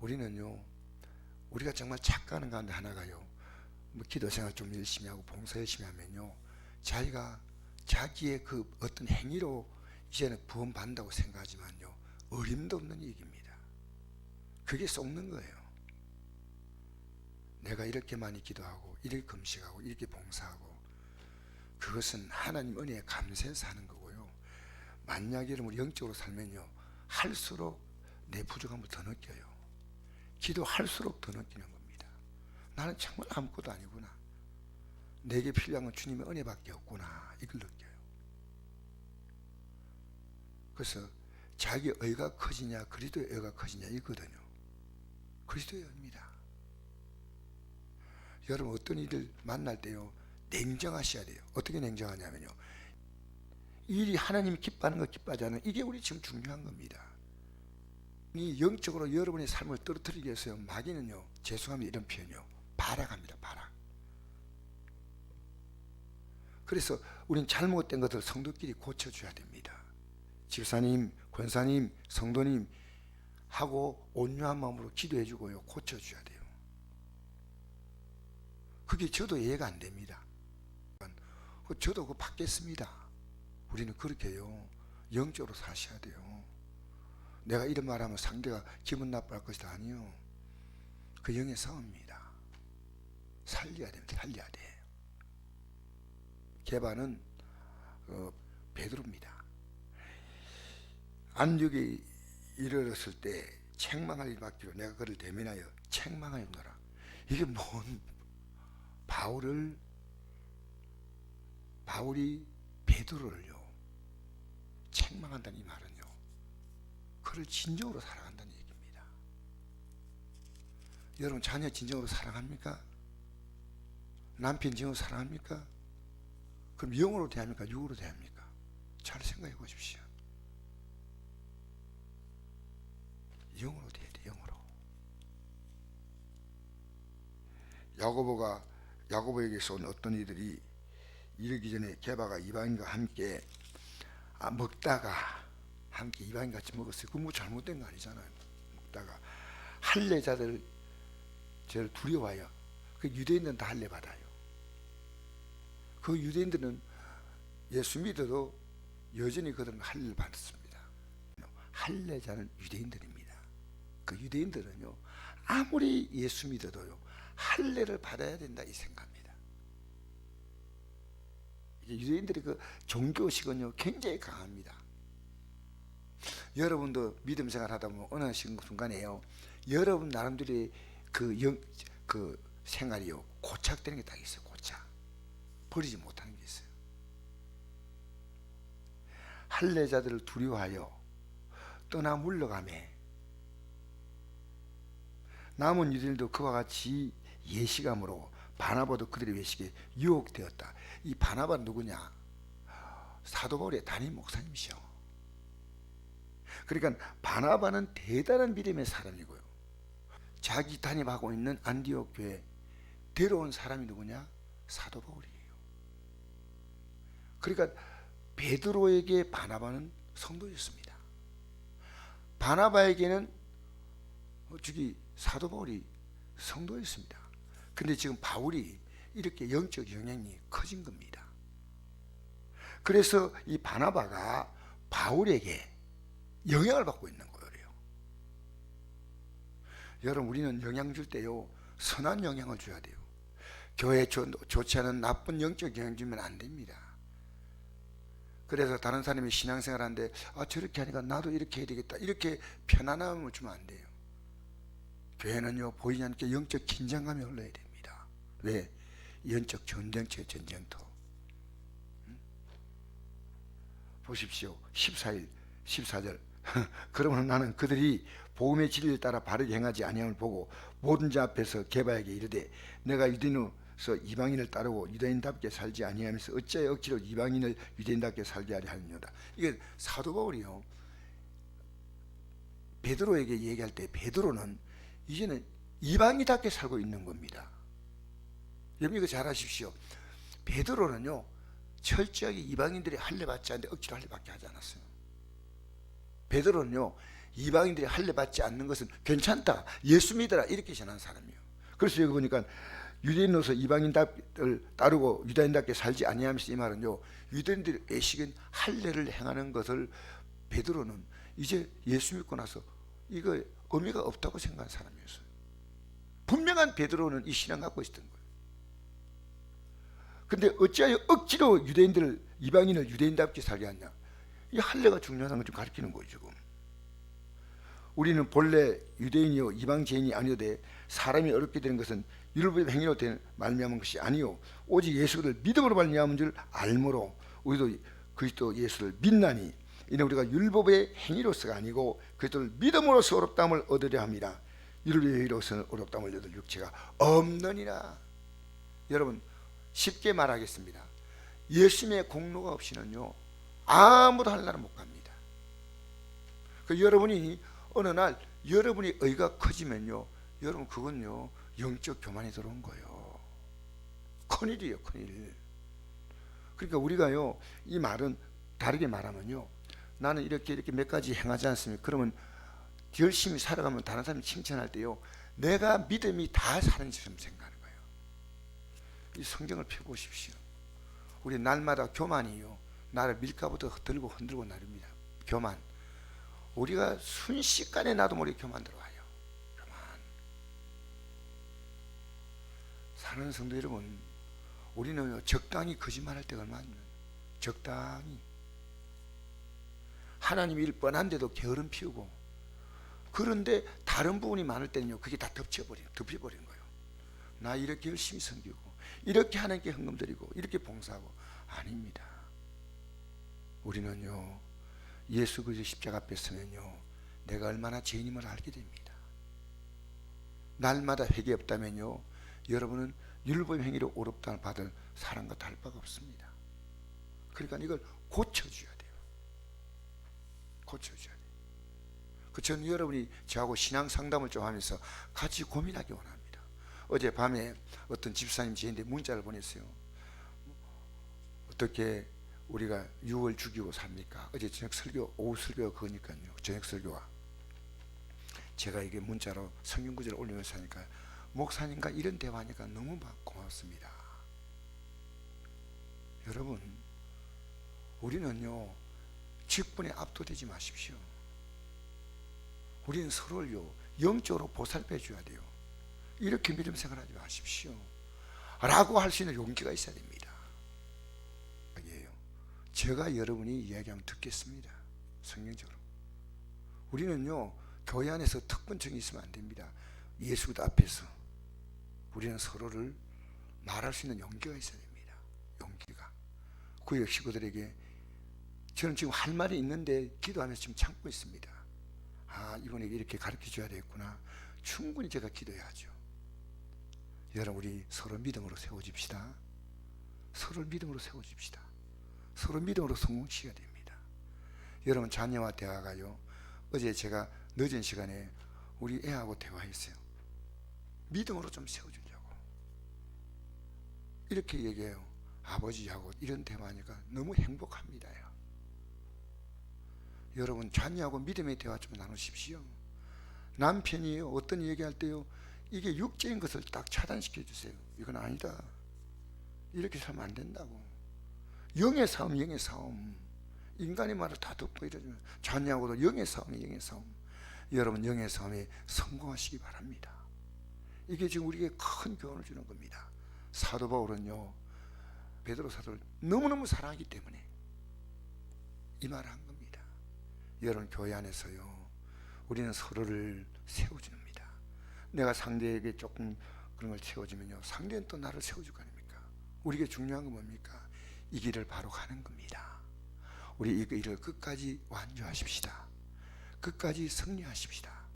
우리는요, 우리가 정말 착각하는 가운데 하나가요, 뭐 기도 생활 좀 열심히 하고 봉사 열심히 하면요, 자기의 그 어떤 행위로 이제는 구원받는다고 생각하지만요, 어림도 없는 얘기입니다. 그게 속는 거예요. 내가 이렇게 많이 기도하고 이렇게 금식하고 이렇게 봉사하고, 그것은 하나님 은혜에 감사해서 하는 거고요. 만약에 우리 영적으로 살면요, 할수록 내 부족함을 더 느껴요. 기도할수록 더 느끼는 겁니다. 나는 정말 아무것도 아니구나, 내게 필요한 건 주님의 은혜밖에 없구나, 이걸 느껴요. 그래서 자기 의가 커지냐 그리스도의 의가 커지냐 이거거든요. 그리스도의 의입니다. 여러분, 어떤 일을 만날 때요, 냉정하셔야 돼요. 어떻게 냉정하냐면요, 일이 하나님이 기뻐하는 거 기뻐하지 않는, 이게 우리 지금 중요한 겁니다. 이 영적으로 여러분의 삶을 떨어뜨리기 위해서요, 마귀는요, 죄송합니다 이런 표현이요, 발악합니다. 발악. 그래서 우린 잘못된 것을 성도끼리 고쳐줘야 됩니다. 집사님, 권사님, 성도님 하고 온유한 마음으로 기도해주고요, 고쳐줘야 돼요. 그게 저도 이해가 안 됩니다. 저도 그거 받겠습니다. 우리는 그렇게 해요. 영적으로 사셔야 돼요. 내가 이런 말하면 상대가 기분 나빠할 것이다, 아니요. 그 영의 싸움입니다. 살려야 됩니다. 살려야 돼. 게바는 베드로입니다. 안디옥에 이르렀을 때 책망할 일 받기로 내가 그를 대면하여 책망하였노라. 이게 뭔, 바울이 베드로를요 책망한다는 이 말은요, 그를 진정으로 사랑한다는 얘기입니다. 여러분, 자녀 진정으로 사랑합니까? 남편 진정으로 사랑합니까? 그럼 영으로 대합니까? 육으로 대합니까? 잘 생각해 보십시오. 영으로 대해야 돼. 영으로. 야고보에게서 온 어떤 이들이 이르기 전에 게바가 이방인과 함께 먹다가 함께 이방인같이 먹었어요. 그거 뭐 잘못된 거 아니잖아요. 먹다가 할례자들 저를 두려워하여, 그 유대인들은 다 할례 받아요. 그 유대인들은 예수 믿어도 여전히 그들은 할례를 받았습니다. 할례자는 유대인들입니다. 그 유대인들은요, 아무리 예수 믿어도요, 할례를 받아야 된다 이 생각합니다. 유대인들의 그 종교식은요, 굉장히 강합니다. 여러분도 믿음 생활 하다 보면 어느 순간에요, 여러분 나름대로의 그 생활이요, 고착되는 게 딱 있어요. 고착. 버리지 못하는 게 있어요. 할례자들을 두려워하여 떠나 물러가매 남은 유대인들도 그와 같이 예식함으로 바나바도 그들의 외식에 유혹되었다. 이 바나바는 누구냐? 사도 바울의 담임 목사님이시오. 그러니까 바나바는 대단한 믿음의 사람이고요, 자기 담임하고 있는 안디옥 교회 데려온 사람이 누구냐? 사도 바울이에요. 그러니까 베드로에게 바나바는 성도였습니다. 바나바에게는 저기 사도 바울이 성도였습니다. 근데 지금 바울이 이렇게 영적 영향이 커진 겁니다. 그래서 이 바나바가 바울에게 영향을 받고 있는 거예요. 여러분, 우리는 영향 줄 때요, 선한 영향을 줘야 돼요. 교회에 좋지 않은 나쁜 영적 영향 주면 안 됩니다. 그래서 다른 사람이 신앙생활 하는데 저렇게 하니까 나도 이렇게 해야 되겠다, 이렇게 편안함을 주면 안 돼요. 교회는요, 보이지 않게 영적 긴장감이 흘러야 됩니다. 왜? 영적 전쟁터의 전쟁터. 보십시오. 14절 그러면 나는 그들이 복음의 진리를 따라 바르게 행하지 아니함을 보고 모든 자 앞에서 게바에게 이르되 내가 유대인으로서 이방인을 따르고 유대인답게 살지 아니하면서 어찌하여 억지로 이방인을 유대인답게 살게 하려 하느냐다. 이게 사도 바울이요, 베드로에게 얘기할 때 베드로는 이제는 이방인답게 살고 있는 겁니다. 여러분, 이거 잘 아십시오. 베드로는요, 철저하게 이방인들이 할례 받지 않는데 억지로 할례 받게 하지 않았어요. 베드로는요, 이방인들이 할례 받지 않는 것은 괜찮다, 예수 믿어라, 이렇게 전한 사람이에요. 그래서 여기 보니까 유대인으로서 이방인답을 따르고 유다인답게 살지 아니하면서, 이 말은요, 유대인들의 애식인 할례를 행하는 것을 베드로는 이제 예수 믿고 나서 이거 의미가 없다고 생각한 사람이었어요. 분명한 베드로는 이 신앙 갖고 있었던 거예요. 근데 어찌하여 억지로 유대인들을, 이방인을 유대인답게 살게 하냐? 이 할례가 중요하다는 걸 좀 가르치는 거예요. 지금 우리는 본래 유대인이요 이방제인이 아니오되 사람이 어렵게 되는 것은 율법의 행위로 된 말미암은 것이 아니요 오직 예수를 믿음으로 말미암은 줄 알므로 우리도 그리스도 예수를 믿나니 이는 우리가 율법의 행위로서가 아니고 그리스도를 믿음으로써 어렵다함을 얻으려 합니다. 율법의 행위로서는 어렵다함을 얻을 육체가 없느니라. 여러분, 쉽게 말하겠습니다. 예수님의 공로가 없이는요 아무도 하늘나라 못 갑니다. 그 여러분이 어느 날 여러분이 의가 커지면요, 여러분 그건요 영적 교만이 들어온 거예요. 큰일이에요, 큰일. 그러니까 우리가요, 이 말은 다르게 말하면요, 나는 이렇게 몇 가지 행하지 않습니까? 그러면 열심히 살아가면 다른 사람이 칭찬할 때요, 내가 믿음이 다 사는 것처럼 생각하는 거예요. 이 성경을 펴보십시오. 우리 날마다 교만이요, 나를 밀가부터 들고 흔들고 나릅니다. 교만. 우리가 순식간에 나도 모르게 교만 들어와요. 교만. 사랑하는 성도 여러분, 우리는 적당히 거짓말할 때가 얼마나, 적당히. 하나님 일 뻔한데도 게으름 피우고, 그런데 다른 부분이 많을 때는요 그게 다 덮여버리는 거예요. 나 이렇게 열심히 섬기고, 이렇게 하나님께 헌금 드리고, 이렇게 봉사하고. 아닙니다. 우리는요 예수 그리스도 십자가 앞에 서면요 내가 얼마나 죄인임을 알게 됩니다. 날마다 회개 없다면요 여러분은 율법 행위로 어렵다를 받을 사람과 다를 바가 없습니다. 그러니까 이걸 고쳐줘야 돼요. 고쳐줘야 돼요. 저는 여러분이 저하고 신앙 상담을 좀 하면서 같이 고민하기 원합니다. 어제 밤에 어떤 집사님 저한테 문자를 보냈어요. 어떻게 우리가 6월 죽이고 삽니까? 어제 저녁 설교, 오후 설교가 그거니까요. 저녁 설교와 제가 이게 문자로 성경 구절을 올리면서 하니까, 목사님과 이런 대화하니까 너무 고맙습니다. 여러분, 우리는요 직분에 압도되지 마십시오. 우리는 서로를요 영적으로 보살펴 줘야 돼요. 이렇게 믿음 생활하지 마십시오 라고 할 수 있는 용기가 있어야 됩니다. 제가 여러분이 이야기하면 듣겠습니다. 성경적으로. 우리는요 교회 안에서 특권층이 있으면 안 됩니다. 예수 앞에서 우리는 서로를 말할 수 있는 용기가 있어야 됩니다. 용기가. 구역 식구들에게 저는 지금 할 말이 있는데 기도하면서 지금 참고 있습니다. 아, 이분에게 이렇게 가르쳐 줘야 되겠구나. 충분히 제가 기도해야죠. 여러분, 우리 서로 믿음으로 세워집시다. 서로 믿음으로 세워집시다. 서로 믿음으로 성공시켜야 됩니다. 여러분, 자녀와 대화가요, 어제 제가 늦은 시간에 우리 애하고 대화했어요. 믿음으로 좀 세워주려고 이렇게 얘기해요. 아버지하고 이런 대화하니까 너무 행복합니다요. 여러분, 자녀하고 믿음의 대화 좀 나누십시오. 남편이 어떤 얘기할 때요, 이게 육적인 것을 딱 차단시켜 주세요. 이건 아니다, 이렇게 살면 안 된다고. 영의 싸움, 영의 싸움. 인간의 말을 다 듣고 이러면 자녀하고도 영의 싸움이, 영의 싸움. 여러분, 영의 싸움에 성공하시기 바랍니다. 이게 지금 우리에게 큰 교훈을 주는 겁니다. 사도 바울은요 베드로 사도를 너무너무 사랑하기 때문에 이 말을 한 겁니다. 여러분, 교회 안에서요 우리는 서로를 세워줍니다. 내가 상대에게 조금 그런 걸 채워주면요 상대는 또 나를 세워줄 거 아닙니까? 우리에게 중요한 건 뭡니까? 이 길을 바로 가는 겁니다. 우리 이 길을 끝까지 완주하십시다. 끝까지 승리하십시다.